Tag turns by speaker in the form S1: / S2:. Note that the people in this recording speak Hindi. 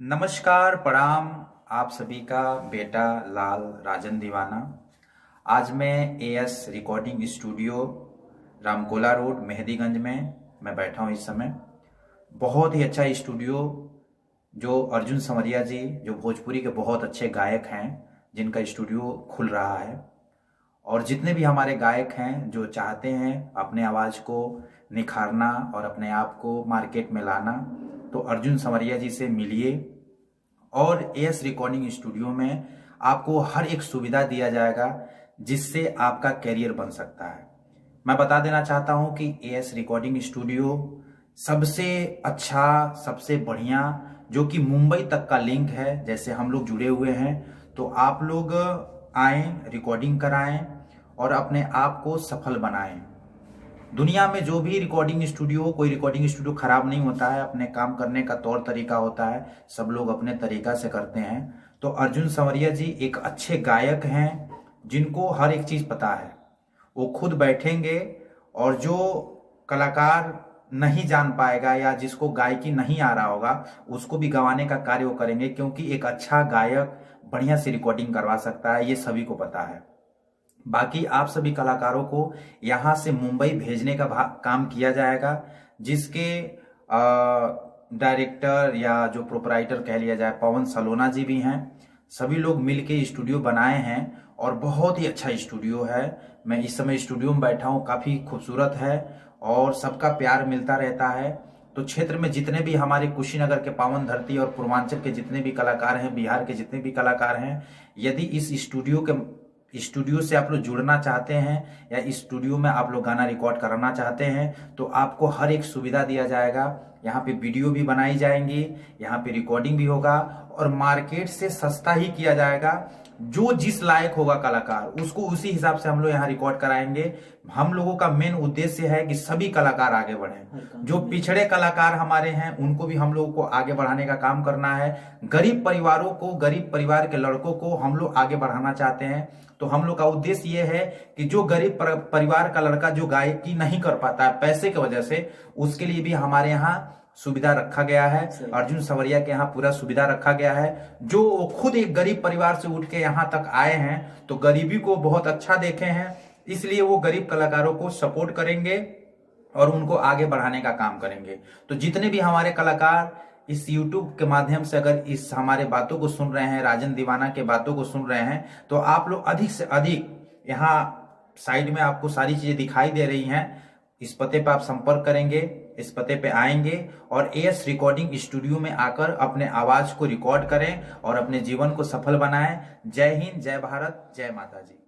S1: नमस्कार, प्रणाम। आप सभी का बेटा लाल राजन दीवाना। आज मैं as recording studio Ramkola road Mehdiganj में मैं बैठा हूँ इस समय। बहुत ही अच्छा स्टूडियो जो अर्जुन समरिया जी जो भोजपुरी के बहुत अच्छे गायक हैं जिनका स्टूडियो खुल रहा है। और जितने भी हमारे गायक हैं जो चाहते हैं अपने आवाज़ को निखारना और अपने आप को मार्केट में लाना, तो अर्जुन समरिया जी से मिलिए। और एएस रिकॉर्डिंग स्टूडियो में आपको हर एक सुविधा दिया जाएगा जिससे आपका कैरियर बन सकता है। मैं बता देना चाहता हूं कि एएस रिकॉर्डिंग स्टूडियो सबसे अच्छा, सबसे बढ़िया, जो कि मुंबई तक का लिंक है। जैसे हम लोग जुड़े हुए हैं, तो आप लोग आएं, रिकॉर्डिंग कराएं और अपने आप को सफल बनाएं। दुनिया में जो भी रिकॉर्डिंग स्टूडियो, कोई रिकॉर्डिंग स्टूडियो खराब नहीं होता है। अपने काम करने का तौर तरीका होता है, सब लोग अपने तरीका से करते हैं। तो अर्जुन संवरिया जी एक अच्छे गायक हैं जिनको हर एक चीज पता है। वो खुद बैठेंगे और जो कलाकार नहीं जान पाएगा या जिसको गायकी नहीं आ रहा होगा उसको भी गवाने का कार्य वो करेंगे, क्योंकि एक अच्छा गायक बढ़िया से रिकॉर्डिंग करवा सकता है, ये सभी को पता है। बाकी आप सभी कलाकारों को यहाँ से मुंबई भेजने का काम किया जाएगा, जिसके डायरेक्टर या जो प्रोपराइटर कह लिया जाए पवन सलोना जी भी हैं। सभी लोग मिलके स्टूडियो बनाए हैं और बहुत ही अच्छा स्टूडियो है। मैं इस समय स्टूडियो में बैठा हूँ, काफी खूबसूरत है और सबका प्यार मिलता रहता है। तो क्षेत्र में जितने भी हमारे कुशीनगर के पावन धरती और पूर्वांचल के जितने भी कलाकार हैं, बिहार के जितने भी कलाकार हैं, यदि इस स्टूडियो से आप लोग जुड़ना चाहते हैं या इस स्टूडियो में आप लोग गाना रिकॉर्ड कराना चाहते हैं, तो आपको हर एक सुविधा दिया जाएगा। यहाँ पे वीडियो भी बनाई जाएंगी, यहाँ पे रिकॉर्डिंग भी होगा और मार्केट से सस्ता ही किया जाएगा। जो जिस लायक होगा कलाकार उसको उसी हिसाब से हम लोग यहाँ रिकॉर्ड कराएंगे। हम लोगों का मेन उद्देश्य है कि सभी कलाकार आगे बढ़ें। जो पिछड़े कलाकार हमारे हैं उनको भी हम लोगों को आगे बढ़ाने का काम करना है। गरीब परिवारों को, गरीब परिवार के लड़कों को हम लोग आगे बढ़ाना चाहते हैं। तो हम लोग का उद्देश्य ये है कि जो गरीब परिवार का लड़का जो गायकी नहीं कर पाता है पैसे की वजह से, उसके लिए भी हमारे यहाँ सुविधा रखा गया है। अर्जुन संवरिया के यहाँ पूरा सुविधा रखा गया है। जो खुद एक गरीब परिवार से उठ के यहाँ तक आए हैं, तो गरीबी को बहुत अच्छा देखे हैं, इसलिए वो गरीब कलाकारों को सपोर्ट करेंगे और उनको आगे बढ़ाने का काम करेंगे। तो जितने भी हमारे कलाकार इस YouTube के माध्यम से अगर इस हमारे बातों को सुन रहे हैं, राजन दीवाना के बातों को सुन रहे हैं, तो आप लोग अधिक से अधिक, यहाँ साइड में आपको सारी चीजें दिखाई दे रही हैं, इस पते पे आप संपर्क करेंगे, इस पते पे आएंगे और एएस रिकॉर्डिंग स्टूडियो में आकर अपने आवाज को रिकॉर्ड करें और अपने जीवन को सफल बनाएं। जय हिंद, जय भारत, जय माता जी।